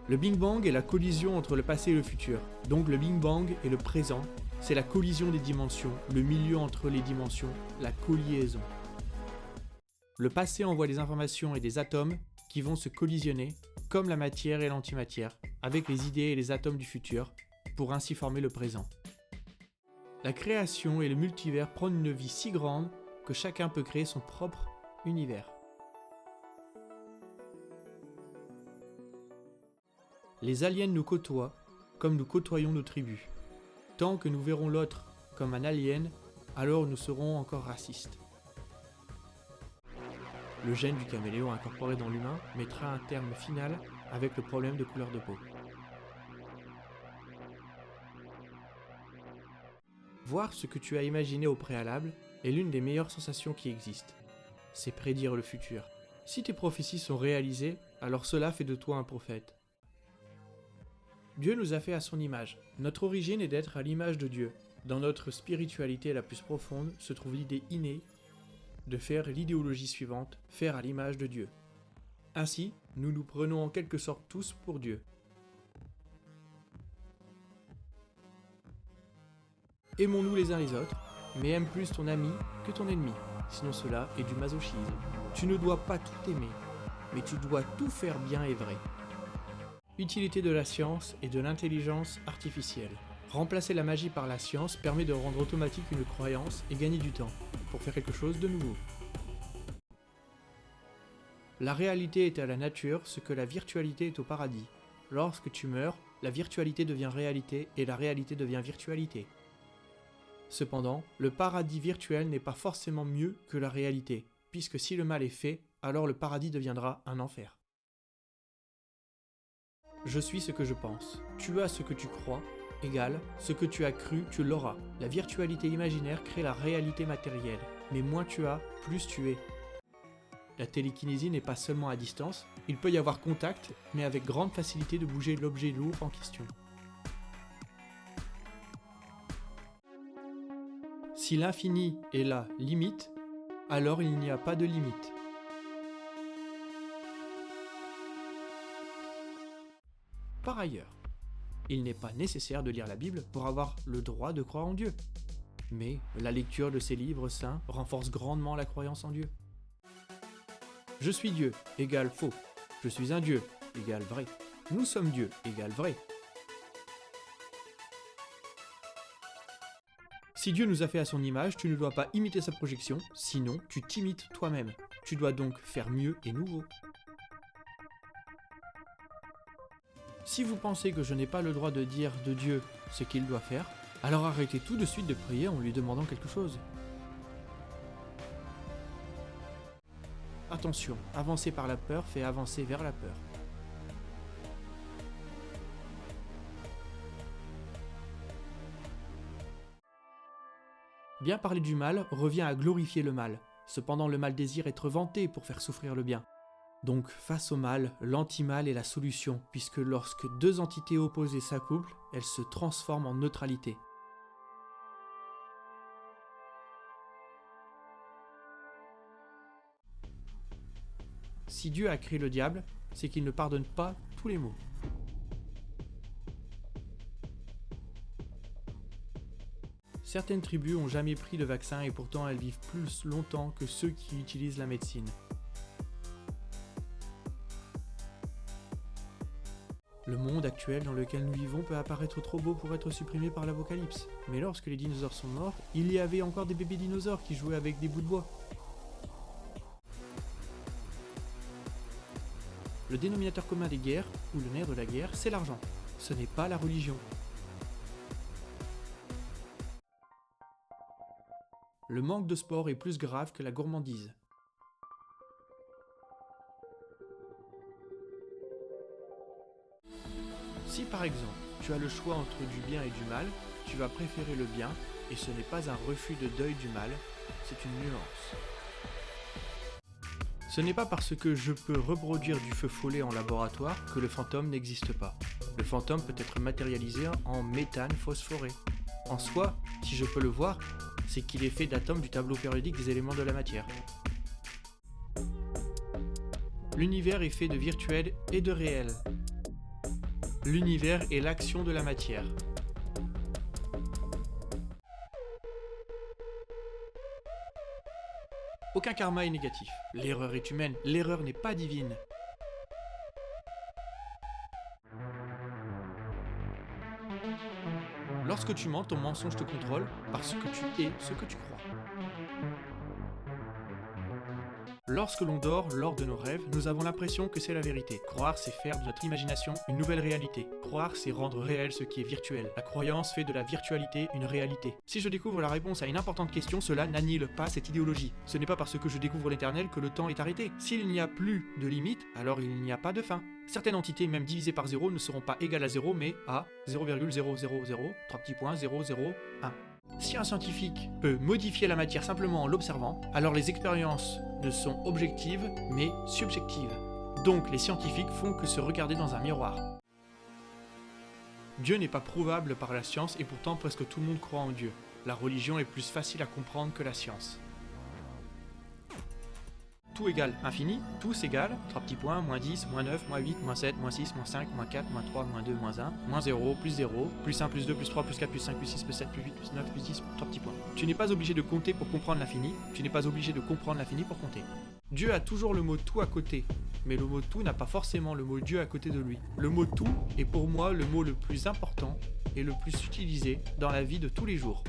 Le Big Bang est la collision entre le passé et le futur. Donc le Big Bang et le présent, c'est la collision des dimensions, le milieu entre les dimensions, la colliaison. Le passé envoie des informations et des atomes qui vont se collisionner, comme la matière et l'antimatière, avec les idées et les atomes du futur, pour ainsi former le présent. La création et le multivers prennent une vie si grande que chacun peut créer son propre univers. Les aliens nous côtoient comme nous côtoyons nos tribus. Tant que nous verrons l'autre comme un alien, alors nous serons encore racistes. Le gène du caméléon incorporé dans l'humain mettra un terme final avec le problème de couleur de peau. Voir ce que tu as imaginé au préalable est l'une des meilleures sensations qui existent. C'est prédire le futur. Si tes prophéties sont réalisées, alors cela fait de toi un prophète. Dieu nous a fait à son image. Notre origine est d'être à l'image de Dieu. Dans notre spiritualité la plus profonde se trouve l'idée innée de faire l'idéologie suivante, faire à l'image de Dieu. Ainsi, nous nous prenons en quelque sorte tous pour Dieu. Aimons-nous les uns les autres, mais aime plus ton ami que ton ennemi, sinon cela est du masochisme. Tu ne dois pas tout aimer, mais tu dois tout faire bien et vrai. Utilité de la science et de l'intelligence artificielle. Remplacer la magie par la science permet de rendre automatique une croyance et gagner du temps, pour faire quelque chose de nouveau. La réalité est à la nature ce que la virtualité est au paradis. Lorsque tu meurs, la virtualité devient réalité et la réalité devient virtualité. Cependant, le paradis virtuel n'est pas forcément mieux que la réalité, puisque si le mal est fait, alors le paradis deviendra un enfer. Je suis ce que je pense. Tu as ce que tu crois, égale ce que tu as cru, tu l'auras. La virtualité imaginaire crée la réalité matérielle, mais moins tu as, plus tu es. La télékinésie n'est pas seulement à distance, il peut y avoir contact, mais avec grande facilité de bouger l'objet lourd en question. Si l'infini est la limite, alors il n'y a pas de limite. Par ailleurs, il n'est pas nécessaire de lire la Bible pour avoir le droit de croire en Dieu. Mais la lecture de ces livres saints renforce grandement la croyance en Dieu. Je suis Dieu, égale faux. Je suis un Dieu, égale vrai. Nous sommes Dieu, égale vrai. Si Dieu nous a fait à son image, tu ne dois pas imiter sa projection, sinon tu t'imites toi-même. Tu dois donc faire mieux et nouveau. Si vous pensez que je n'ai pas le droit de dire de Dieu ce qu'il doit faire, alors arrêtez tout de suite de prier en lui demandant quelque chose. Attention, avancer par la peur fait avancer vers la peur. Bien parler du mal revient à glorifier le mal. Cependant, le mal désire être vanté pour faire souffrir le bien. Donc, face au mal, l'anti-mal est la solution, puisque lorsque deux entités opposées s'accouplent, elles se transforment en neutralité. Si Dieu a créé le diable, c'est qu'il ne pardonne pas tous les maux. Certaines tribus ont jamais pris le vaccin et pourtant elles vivent plus longtemps que ceux qui utilisent la médecine. Le monde actuel dans lequel nous vivons peut apparaître trop beau pour être supprimé par l'apocalypse. Mais lorsque les dinosaures sont morts, il y avait encore des bébés dinosaures qui jouaient avec des bouts de bois. Le dénominateur commun des guerres, ou le nerf de la guerre, c'est l'argent. Ce n'est pas la religion. Le manque de sport est plus grave que la gourmandise. Si par exemple, tu as le choix entre du bien et du mal, tu vas préférer le bien, et ce n'est pas un refus de deuil du mal, c'est une nuance. Ce n'est pas parce que je peux reproduire du feu follet en laboratoire que le fantôme n'existe pas. Le fantôme peut être matérialisé en méthane phosphoré. En soi, si je peux le voir, c'est qu'il est fait d'atomes du tableau périodique des éléments de la matière. L'univers est fait de virtuel et de réel. L'univers est l'action de la matière. Aucun karma est négatif. L'erreur est humaine, l'erreur n'est pas divine. Lorsque tu mens, ton mensonge te contrôle parce que tu es ce que tu crois. Lorsque l'on dort, lors de nos rêves, nous avons l'impression que c'est la vérité. Croire, c'est faire de notre imagination une nouvelle réalité. Croire, c'est rendre réel ce qui est virtuel. La croyance fait de la virtualité une réalité. Si je découvre la réponse à une importante question, cela n'annule pas cette idéologie. Ce n'est pas parce que je découvre l'éternel que le temps est arrêté. S'il n'y a plus de limite, alors il n'y a pas de fin. Certaines entités, même divisées par 0, ne seront pas égales à 0, mais à 0,000, 0,1. Si un scientifique peut modifier la matière simplement en l'observant, alors les expériences ne sont objectives, mais subjectives. Donc les scientifiques font que se regarder dans un miroir. Dieu n'est pas prouvable par la science et pourtant presque tout le monde croit en Dieu. La religion est plus facile à comprendre que la science. Tout égale infini, tous égale, 3 petits points, moins 10, moins 9, moins 8, moins 7, moins 6, moins 5, moins 4, moins 3, moins 2, moins 1, moins 0, plus 0, plus 1, plus 2, plus 3, plus 4, plus 5, plus 6, plus 7, plus 8, plus 9, plus 10, 3 petits points. Tu n'es pas obligé de compter pour comprendre l'infini, tu n'es pas obligé de comprendre l'infini pour compter. Dieu a toujours le mot tout à côté, mais le mot tout n'a pas forcément le mot Dieu à côté de lui. Le mot tout est pour moi le mot le plus important et le plus utilisé dans la vie de tous les jours.